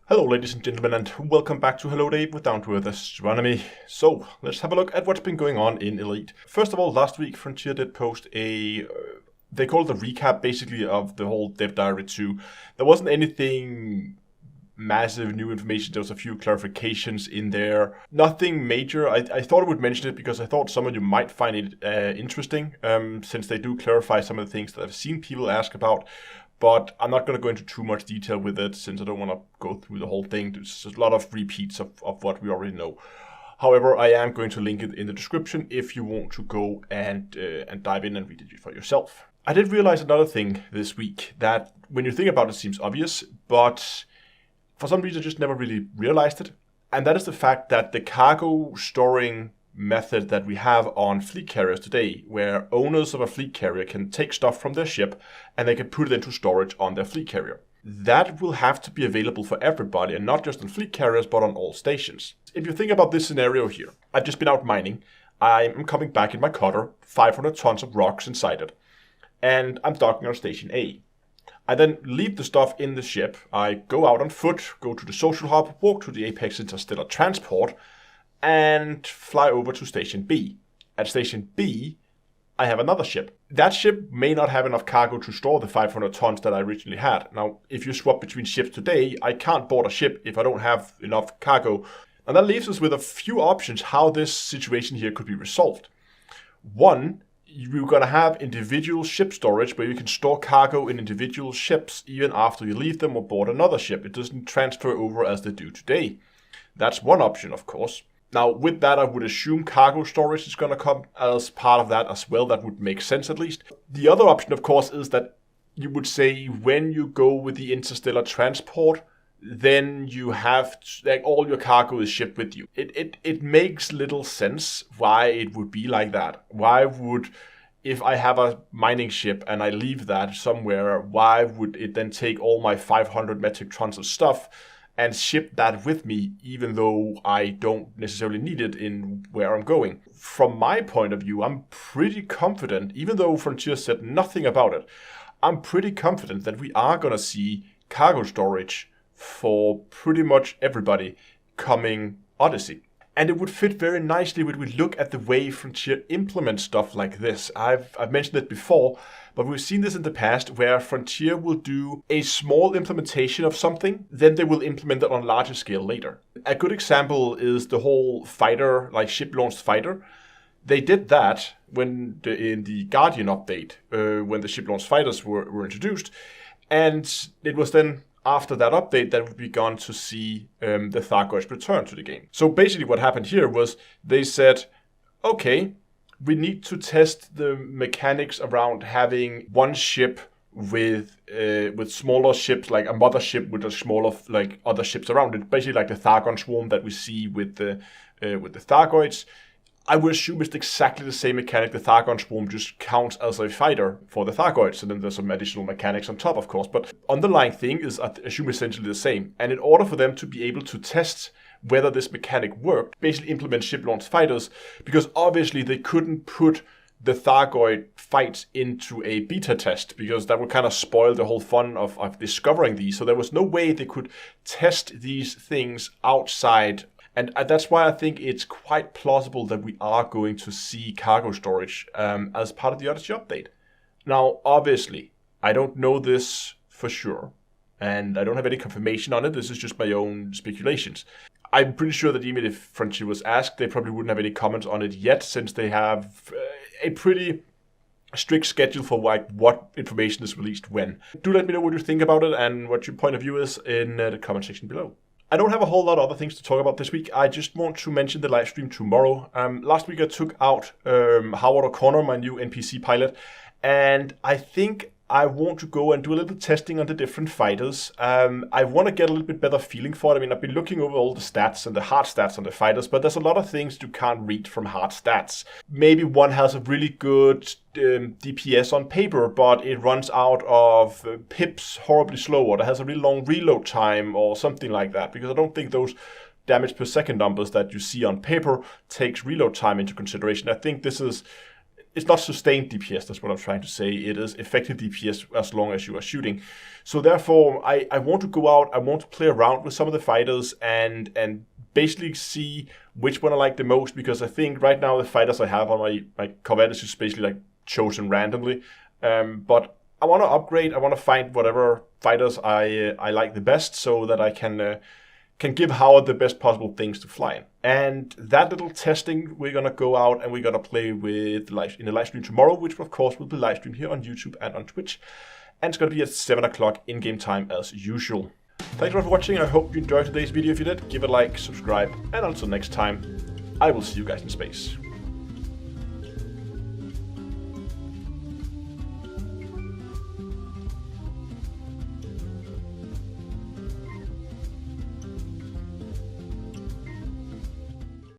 Hello ladies and gentlemen, and welcome back to Hello Dave with Down to Earth Astronomy. So, let's have a look at what's been going on in Elite. First of all, last week Frontier did post they called it a recap basically of the whole Dev Diary 2. There wasn't anything massive new information, there was a few clarifications in there. Nothing major. I thought I would mention it because I thought some of you might find it interesting, since they do clarify some of the things that I've seen people ask about. But I'm not going to go into too much detail with it since I don't want to go through the whole thing. There's a lot of repeats of what we already know. However, I am going to link it in the description if you want to go and dive in and read it for yourself. I did realize another thing this week that when you think about it seems obvious, but for some reason I just never really realized it. And that is the fact that the cargo storing method that we have on fleet carriers today, where owners of a fleet carrier can take stuff from their ship and they can put it into storage on their fleet carrier. That will have to be available for everybody, and not just on fleet carriers but on all stations. If you think about this scenario here, I've just been out mining, I'm coming back in my cutter, 500 tons of rocks inside it, and I'm docking on station A. I then leave the stuff in the ship, I go out on foot, go to the social hub, walk to the Apex Interstellar Transport, and fly over to Station B. At Station B, I have another ship. That ship may not have enough cargo to store the 500 tons that I originally had. Now, if you swap between ships today, I can't board a ship if I don't have enough cargo. And that leaves us with a few options how this situation here could be resolved. One, you're going to have individual ship storage where you can store cargo in individual ships even after you leave them or board another ship. It doesn't transfer over as they do today. That's one option, of course. Now, with that, I would assume cargo storage is going to come as part of that as well. That would make sense, at least. The other option, of course, is that you would say when you go with the interstellar transport, then you have, like, all your cargo is shipped with you. It makes little sense why it would be like that. Why would, if I have a mining ship and I leave that somewhere, why would it then take all my 500 metric tons of stuff and ship that with me, even though I don't necessarily need it in where I'm going? From my point of view, I'm pretty confident, even though Frontier said nothing about it, I'm pretty confident that we are going to see cargo storage for pretty much everybody coming Odyssey. And it would fit very nicely when we look at the way Frontier implements stuff like this. I've mentioned it before, but we've seen this in the past where Frontier will do a small implementation of something, then they will implement it on a larger scale later. A good example is the whole fighter, like ship-launched fighter. They did that when in the Guardian update, when the ship-launched fighters were introduced, and it was then after that update that we've begun to see the Thargoids return to the game. So basically what happened here was they said, okay, we need to test the mechanics around having one ship with smaller ships, like a mothership with a smaller like other ships around it, basically like the Thargon swarm that we see with the Thargoids. I would assume it's exactly the same mechanic. The Thargon swarm just counts as a fighter for the Thargoids, and then there's some additional mechanics on top, of course. But underlying thing is, I assume, essentially the same. And in order for them to be able to test whether this mechanic worked, basically implement ship-launched fighters, because obviously they couldn't put the Thargoid fights into a beta test, because that would kind of spoil the whole fun of discovering these. So there was no way they could test these things outside. And that's why I think it's quite plausible that we are going to see cargo storage as part of the Odyssey update. Now, obviously, I don't know this for sure, and I don't have any confirmation on it. This is just my own speculations. I'm pretty sure that even if Frontier was asked, they probably wouldn't have any comments on it yet, since they have a pretty strict schedule for like what information is released when. Do let me know what you think about it and what your point of view is in the comment section below. I don't have a whole lot of other things to talk about this week. I just want to mention the live stream tomorrow. Last week I took out Howard O'Connor, my new NPC pilot, and I think I want to go and do a little testing on the different fighters. I want to get a little bit better feeling for it. I mean, I've been looking over all the stats and the hard stats on the fighters, but there's a lot of things you can't read from hard stats. Maybe one has a really good DPS on paper, but it runs out of pips horribly slow, or it has a really long reload time or something like that, because I don't think those damage per second numbers that you see on paper takes reload time into consideration. I think this is it's not sustained DPS, that's what I'm trying to say. It is effective DPS as long as you are shooting. So therefore, I want to go out, I want to play around with some of the fighters and basically see which one I like the most, because I think right now the fighters I have on my Corvette is just basically like chosen randomly. But I want to upgrade, I want to find whatever fighters I like the best so that I can give Howard the best possible things to fly in. And that little testing, we're going to go out and we're going to play with in the live stream tomorrow, which of course will be live streamed here on YouTube and on Twitch. And it's going to be at 7 o'clock in-game time as usual. Thanks for watching. I hope you enjoyed today's video. If you did, give it a like, subscribe, and until next time, I will see you guys in space.